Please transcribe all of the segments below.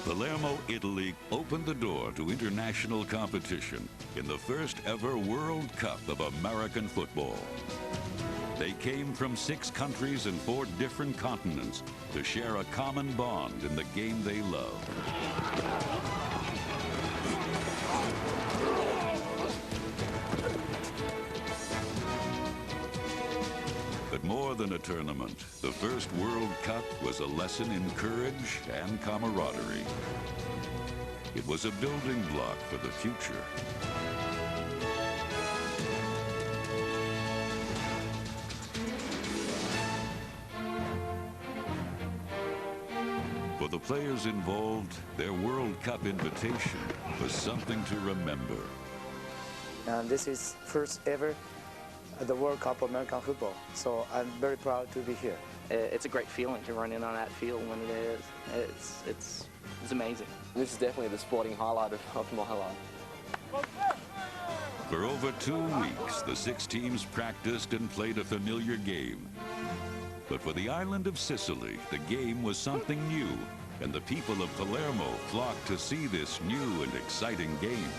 Palermo, Italy opened the door to international competition in the first ever World Cup of American football. They came from 6 countries and 4 different continents to share a common bond in the game they love. But more than a tournament, the first World Cup was a lesson in courage and camaraderie. It was a building block for the future. For the players involved, their World Cup invitation was something to remember. And this is first ever the World Cup of American football, so I'm very proud to be here. It's a great feeling to run in on that field when it is. It's amazing. This is definitely the sporting highlight of my life. For over 2 weeks, the 6 teams practiced and played a familiar game. But for the island of Sicily, the game was something new, and the people of Palermo flocked to see this new and exciting game.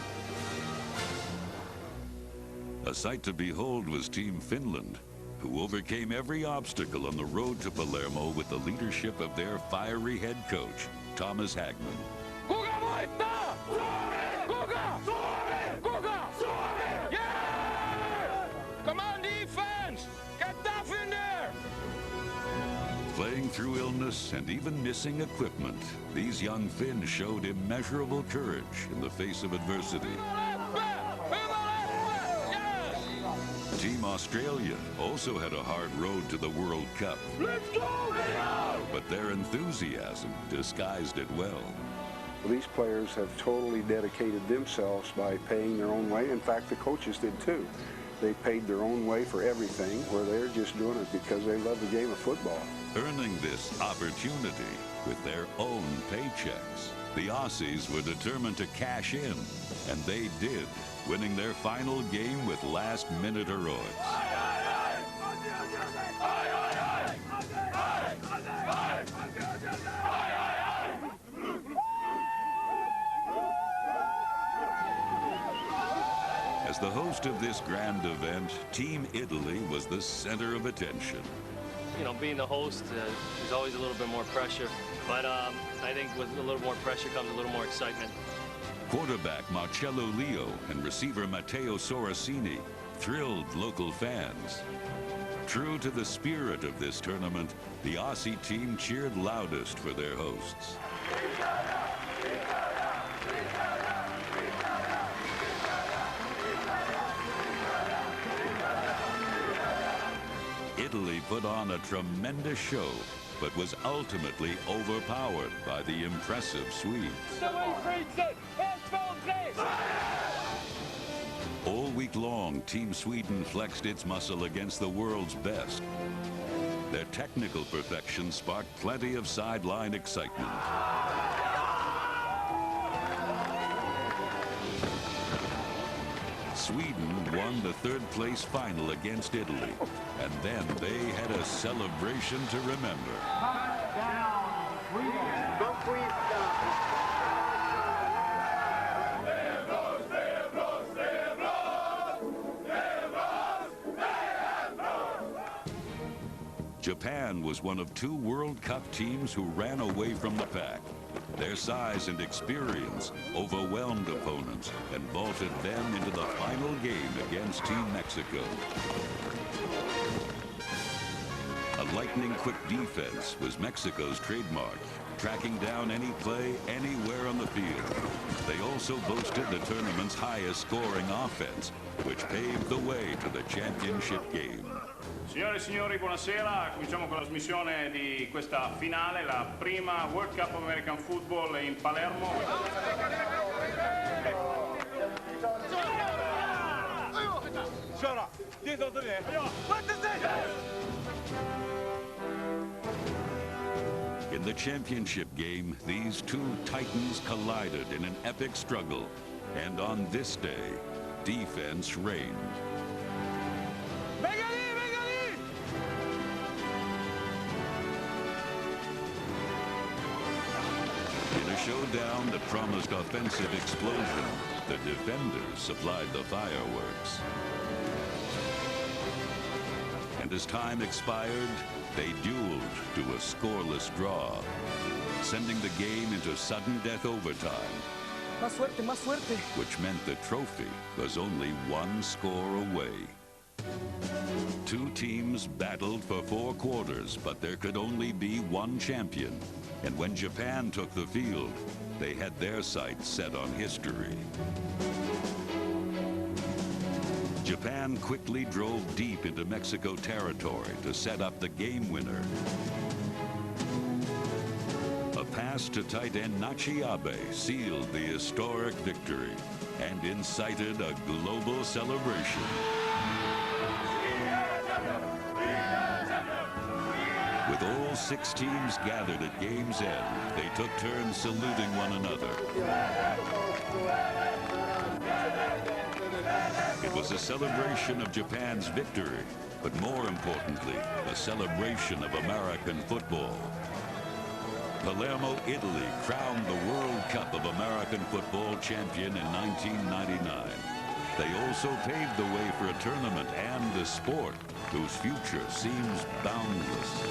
A sight to behold was Team Finland, who overcame every obstacle on the road to Palermo with the leadership of their fiery head coach, Thomas Hagman. Kuka voittaa? Suomi! Kuka? Suomi! Kuka? Suomi! Yeah! Come on, defense! Get tough in there! Playing through illness and even missing equipment, these young Finns showed immeasurable courage in the face of adversity. Team Australia also had a hard road to the World Cup. Let's go! But their enthusiasm disguised it well. These players have totally dedicated themselves by paying their own way. In fact, the coaches did too. They paid their own way for everything, where they're just doing it because they love the game of football. Earning this opportunity with their own paychecks, the Aussies were determined to cash in, and they did, winning their final game with last-minute heroics. As the host of this grand event, Team Italy was the center of attention. You know, being the host, there's always a little bit more pressure, but I think with a little more pressure comes a little more excitement. Quarterback Marcello Leo and receiver Matteo Sorrasini thrilled local fans. True to the spirit of this tournament, the Aussie team cheered loudest for their hosts. Italy put on a tremendous show, but was ultimately overpowered by the impressive Swedes. All week long, Team Sweden flexed its muscle against the world's best. Their technical perfection sparked plenty of sideline excitement. Sweden won the third-place final against Italy, and then they had a celebration to remember. Japan was one of 2 World Cup teams who ran away from the pack. Their size and experience overwhelmed opponents and vaulted them into the final game against Team Mexico. A lightning-quick defense was Mexico's trademark, tracking down any play anywhere on the field. They also boasted the tournament's highest scoring offense, which paved the way to the championship game. Signore e signori, buonasera. Cominciamo con la trasmissione di questa finale, la prima World Cup of American Football in Palermo. In the championship game, these 2 titans collided in an epic struggle, and on this day, defense reigned. In a showdown that promised offensive explosion, the defenders supplied the fireworks. And as time expired, they dueled to a scoreless draw, sending the game into sudden death overtime. Más fuerte, más fuerte. Which meant the trophy was only one score away. Two teams battled for 4 quarters, but there could only be one champion. And when Japan took the field, they had their sights set on history. Japan quickly drove deep into Mexico territory to set up the game winner. A pass to tight end Nachi Abe sealed the historic victory and incited a global celebration. With all 6 teams gathered at game's end, they took turns saluting one another. It was a celebration of Japan's victory, but more importantly, a celebration of American football. Palermo, Italy crowned the World Cup of American Football champion in 1999. They also paved the way for a tournament and a sport whose future seems boundless.